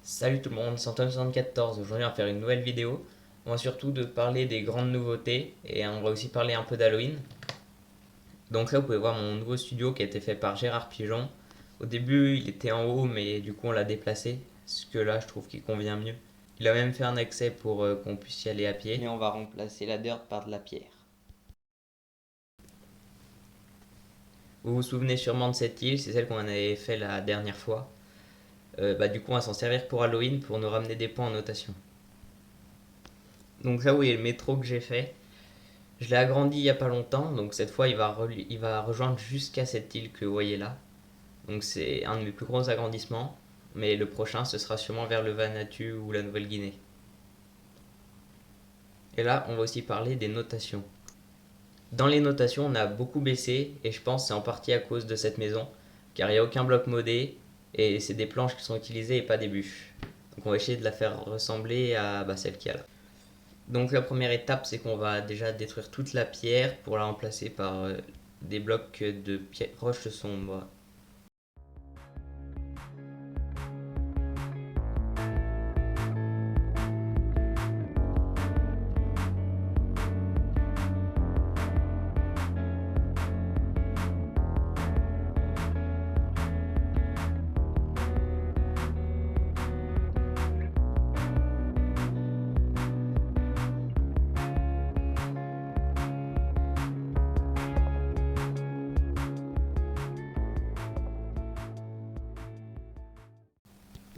Salut tout le monde, c'est Antoine74. Aujourd'hui, on va faire une nouvelle vidéo. On va surtout de parler des grandes nouveautés et on va aussi parler un peu d'Halloween. Donc là, vous pouvez voir mon nouveau studio qui a été fait par Gérard Pigeon. Au début, il était en haut, mais du coup, on l'a déplacé. Parce que là, je trouve qu'il convient mieux. Il a même fait un accès pour qu'on puisse y aller à pied. Et on va remplacer la dirt par de la pierre. Vous vous souvenez sûrement de cette île, c'est celle qu'on avait fait la dernière fois. Du coup, on va s'en servir pour Halloween pour nous ramener des points en notation. Donc là, vous voyez le métro que j'ai fait. Je l'ai agrandi il y a pas longtemps, donc cette fois il va rejoindre jusqu'à cette île que vous voyez là. Donc c'est un de mes plus gros agrandissements, mais le prochain ce sera sûrement vers le Vanuatu ou la Nouvelle-Guinée. Et là, on va aussi parler des notations. Dans les notations, on a beaucoup baissé, et je pense que c'est en partie à cause de cette maison, car il n'y a aucun bloc modé, et c'est des planches qui sont utilisées et pas des bûches. Donc on va essayer de la faire ressembler à celle qu'il y a là. Donc la première étape, c'est qu'on va déjà détruire toute la pierre pour la remplacer par des blocs de roches sombres.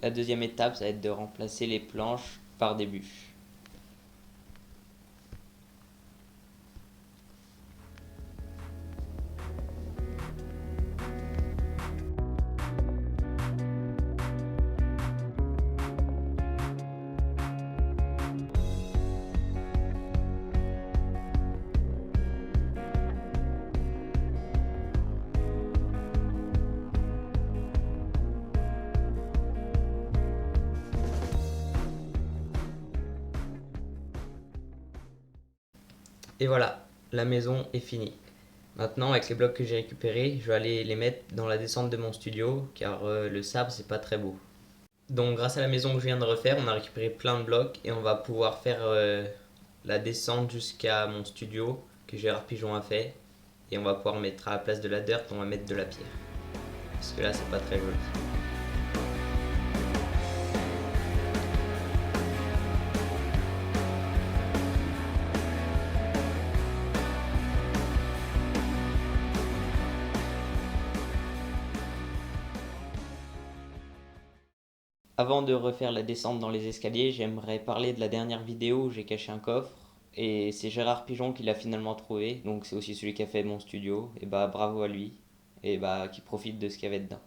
La deuxième étape, ça va être de remplacer les planches par des bûches. Et voilà, la maison est finie. Maintenant, avec les blocs que j'ai récupérés, je vais aller les mettre dans la descente de mon studio, car le sable, c'est pas très beau. Donc, grâce à la maison que je viens de refaire, on a récupéré plein de blocs et on va pouvoir faire la descente jusqu'à mon studio que Gérard Pigeon a fait. Et on va pouvoir mettre à la place de la dirt, on va mettre de la pierre. Parce que là, c'est pas très joli. Avant de refaire la descente dans les escaliers, j'aimerais parler de la dernière vidéo où j'ai caché un coffre. Et c'est Gérard Pigeon qui l'a finalement trouvé, donc c'est aussi celui qui a fait mon studio. Et bravo à lui, et qui profite de ce qu'il y avait dedans.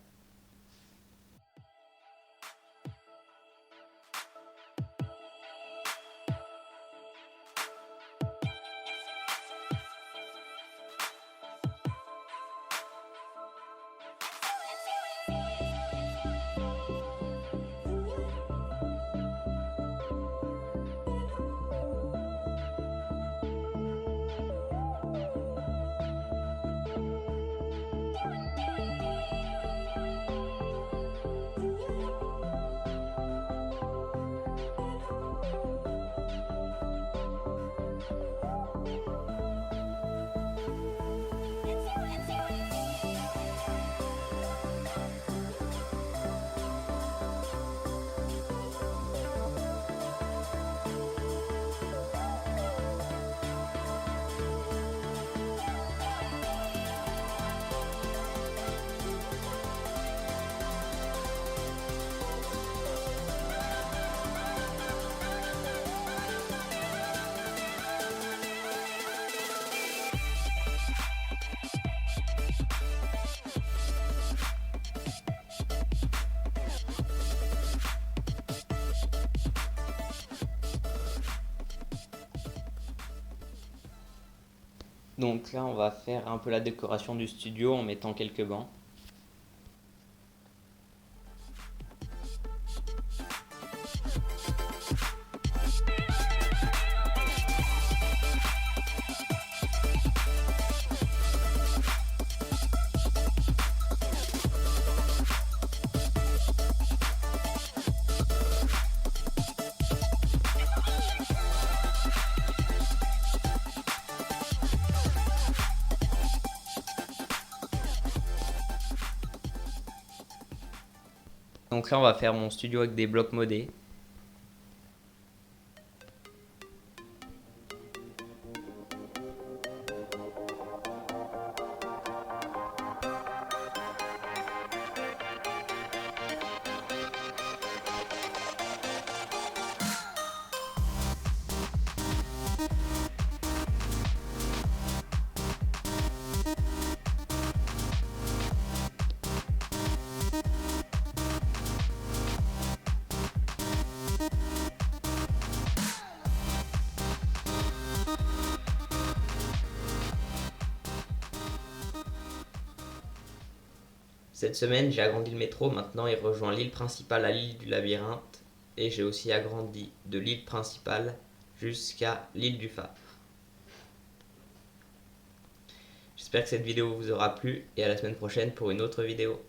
Donc là, on va faire un peu la décoration du studio en mettant quelques bancs. Donc là on va faire mon studio avec des blocs modés. Cette semaine, j'ai agrandi le métro, maintenant il rejoint l'île principale à l'île du Labyrinthe et j'ai aussi agrandi de l'île principale jusqu'à l'île du Phare. J'espère que cette vidéo vous aura plu et à la semaine prochaine pour une autre vidéo.